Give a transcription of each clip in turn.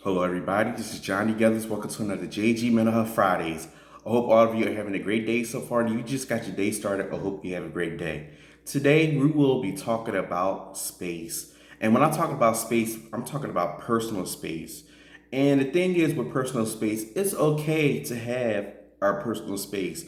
Hello, everybody. This is Johnnie Geathers. Welcome to another JG Mental Health Fridays. I hope all of you are having a great day so far. You just got your day started. I hope you have a great day. Today, we will be talking about space. And when I talk about space, I'm talking about personal space. And the thing is, with personal space, it's okay to have our personal space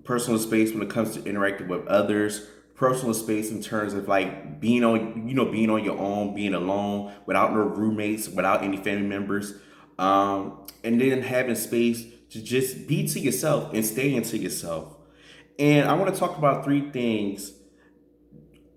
when it comes to interacting with others, personal space in terms of like being on your own, being alone, without no roommates, without any family members, and then having space to just be to yourself and stay into yourself. And I want to talk about three things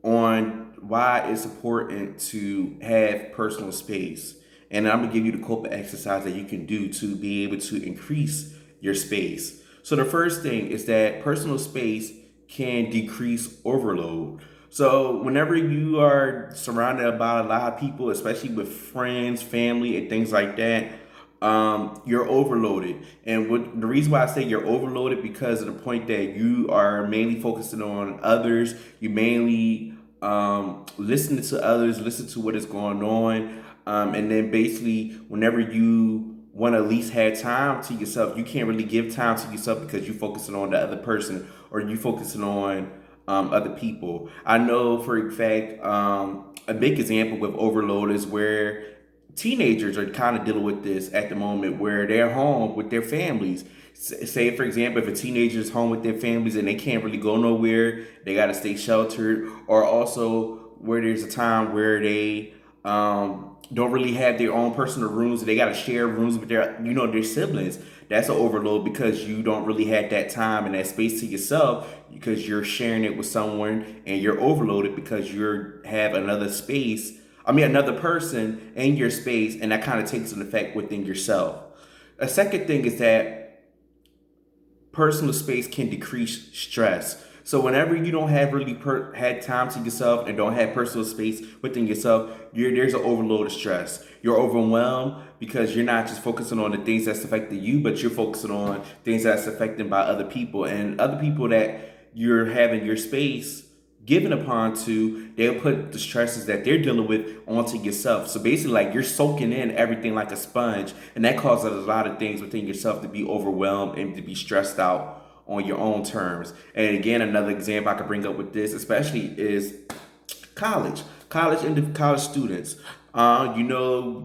on why it's important to have personal space. And I'm gonna give you the coping exercise that you can do to be able to increase your space. So the first thing is that personal space can decrease overload. So whenever you are surrounded by a lot of people, especially with friends, family, and things like that, you're overloaded. And the reason why I say you're overloaded because of the point that you are mainly focusing on others. You mainly listening to others, listen to what is going on, and then basically whenever you want to at least have time to yourself, you can't really give time to yourself because you're focusing on the other person or you focusing on other people. I know for a fact, a big example with overload is where teenagers are kind of dealing with this at the moment where they're home with their families. Say, for example, if a teenager is home with their families and they can't really go nowhere, they got to stay sheltered, or also where there's a time where they don't really have their own personal rooms, they got to share rooms with their siblings. That's an overload because you don't really have that time and that space to yourself because you're sharing it with someone and you're overloaded because you have another person in your space, and that kind of takes an effect within yourself. A second thing is that personal space can decrease stress. So whenever you don't have really had time to yourself and don't have personal space within yourself, there's an overload of stress. You're overwhelmed because you're not just focusing on the things that's affecting you, but you're focusing on things that's affected by other people and other people that you're having your space given upon to. They'll put the stresses that they're dealing with onto yourself. So basically, like, you're soaking in everything like a sponge, and that causes a lot of things within yourself to be overwhelmed and to be stressed out on your own terms. And again, another example I could bring up with this especially is college students.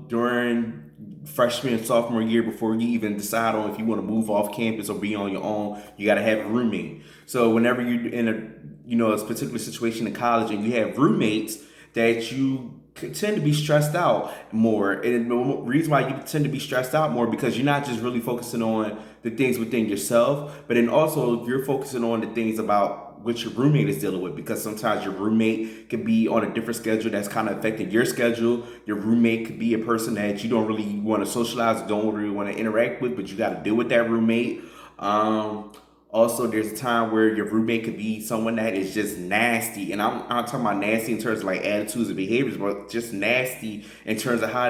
During freshman and sophomore year, before you even decide on if you want to move off campus or be on your own, you got to have a roommate. So whenever you're in a particular situation in college and you have roommates, that you tend to be stressed out more. And the reason why you tend to be stressed out more because you're not just really focusing on the things within yourself, but then also you're focusing on the things about what your roommate is dealing with, because sometimes your roommate could be on a different schedule that's kind of affecting your schedule. Your roommate could be a person that you don't really want to socialize, don't really want to interact with, but you got to deal with that roommate. Also, there's a time where your roommate could be someone that is just nasty, and I'm talking about nasty in terms of like attitudes and behaviors, but just nasty in terms of how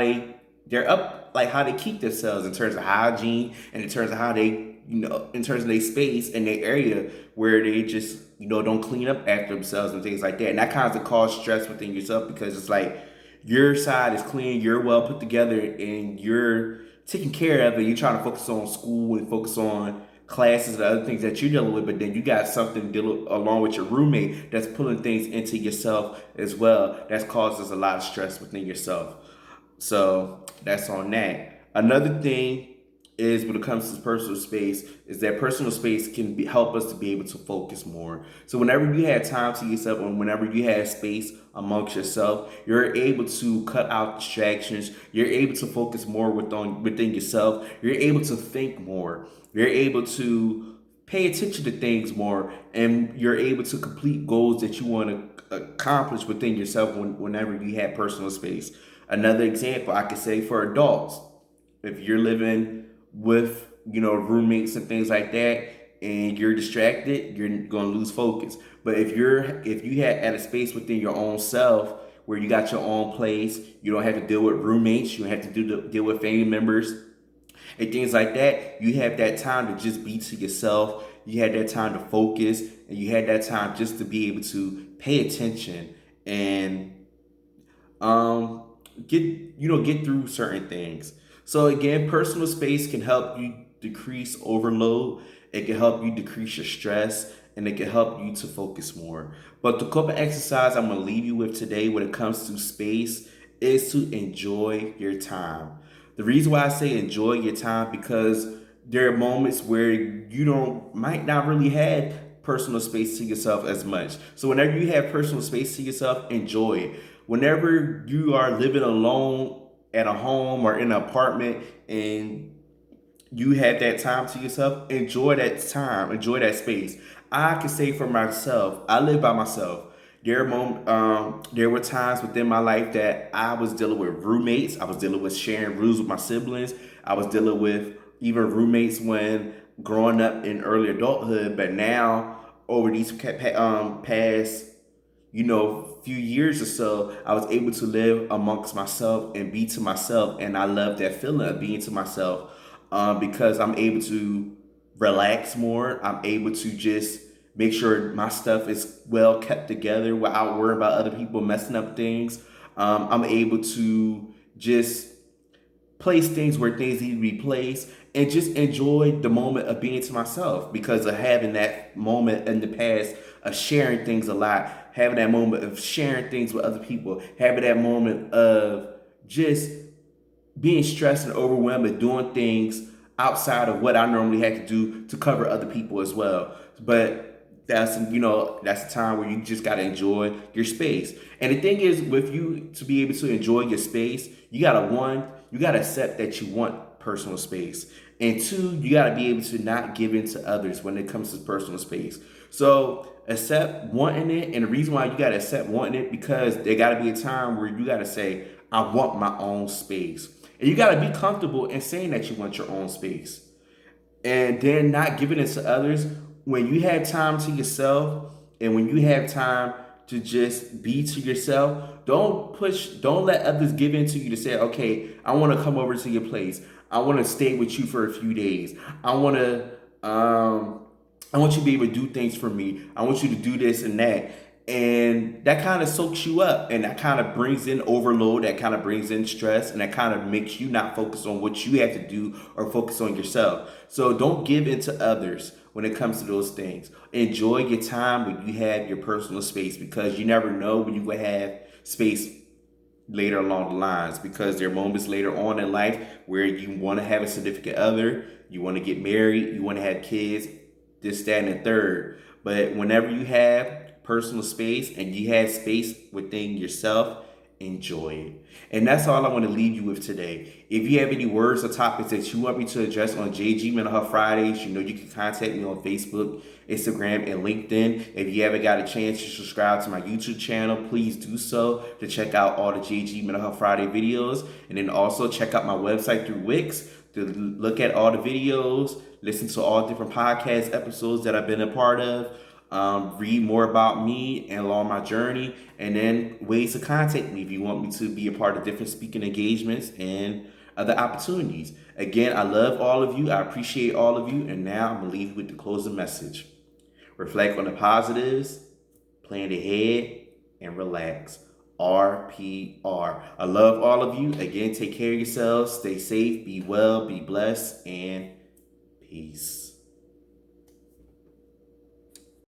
they're up, like how they keep themselves in terms of hygiene and in terms of how they, in terms of their space and their area where they just don't clean up after themselves and things like that, and that kind of cause stress within yourself because it's like your side is clean, you're well put together, and you're taking care of it. You're trying to focus on school and focus on classes and other things that you're dealing with, but then you got something dealing along with your roommate that's pulling things into yourself as well. That causes a lot of stress within yourself. So that's on that. Another thing is when it comes to personal space is that personal space can help us to be able to focus more. So whenever you have time to yourself and whenever you have space amongst yourself, you're able to cut out distractions. You're able to focus more within yourself. You're able to think more. You're able to pay attention to things more, and you're able to complete goals that you want to accomplish within yourself whenever you have personal space. Another example I could say for adults, if you're living with roommates and things like that and you're distracted, you're going to lose focus. But if you had at a space within your own self where you got your own place, you don't have to deal with roommates, you don't have to deal with family members and things like that, you have that time to just be to yourself. You had that time to focus, and you had that time just to be able to pay attention and get through certain things. So again, personal space can help you decrease overload. It can help you decrease your stress, and it can help you to focus more. But the coping exercise I'm going to leave you with today when it comes to space is to enjoy your time. The reason why I say enjoy your time because there are moments where you don't might not really have personal space to yourself as much. So whenever you have personal space to yourself, enjoy it. Whenever you are living alone at a home or in an apartment and you have that time to yourself, enjoy that time, enjoy that space. I can say for myself, I live by myself. There were times within my life that I was dealing with roommates. I was dealing with sharing rooms with my siblings. I was dealing with even roommates when growing up in early adulthood. But now, over these past few years or so, I was able to live amongst myself and be to myself. And I love that feeling of being to myself because I'm able to relax more. I'm able to just make sure my stuff is well kept together without worrying about other people messing up things. I'm able to just place things where things need to be placed and just enjoy the moment of being to myself because of having that moment in the past of sharing things a lot, having that moment of sharing things with other people, having that moment of just being stressed and overwhelmed and doing things outside of what I normally had to do to cover other people as well. But that's a time where you just gotta enjoy your space. And the thing is, with you to be able to enjoy your space, you gotta accept that you want personal space. And two, you gotta be able to not give in to others when it comes to personal space. So accept wanting it, and the reason why you gotta accept wanting it because there gotta be a time where you gotta say, I want my own space. And you gotta be comfortable in saying that you want your own space and then not giving it to others when you have time to yourself and when you have time to just be to yourself. Don't let others give in to you to say, okay, I want to come over to your place, I want to stay with you for a few days, I want to I want you to be able to do things for me, I want you to do this and that. And that kind of soaks you up and that kind of brings in overload, that kind of brings in stress, and that kind of makes you not focus on what you have to do or focus on yourself. So don't give in to others when it comes to those things. Enjoy your time when you have your personal space because you never know when you will have space later along the lines, because there are moments later on in life where you want to have a significant other, you want to get married, you want to have kids, this, that, and the third. But whenever you have personal space and you have space within yourself, enjoy it. And that's all I want to leave you with today. If you have any words or topics that you want me to address on JG Mental Health Fridays, you can contact me on Facebook, Instagram, and LinkedIn. If you haven't got a chance to subscribe to my YouTube channel, please do so to check out all the JG Mental Health Friday videos. And then also check out my website through Wix to look at all the videos, listen to all different podcast episodes that I've been a part of, read more about me and along my journey, and then ways to contact me if you want me to be a part of different speaking engagements and other opportunities. Again, I love all of you. I appreciate all of you. And now I'm going to leave you with the closing message. Reflect on the positives, plan ahead, and relax. RPR. I love all of you. Again, take care of yourselves. Stay safe, be well, be blessed, and peace.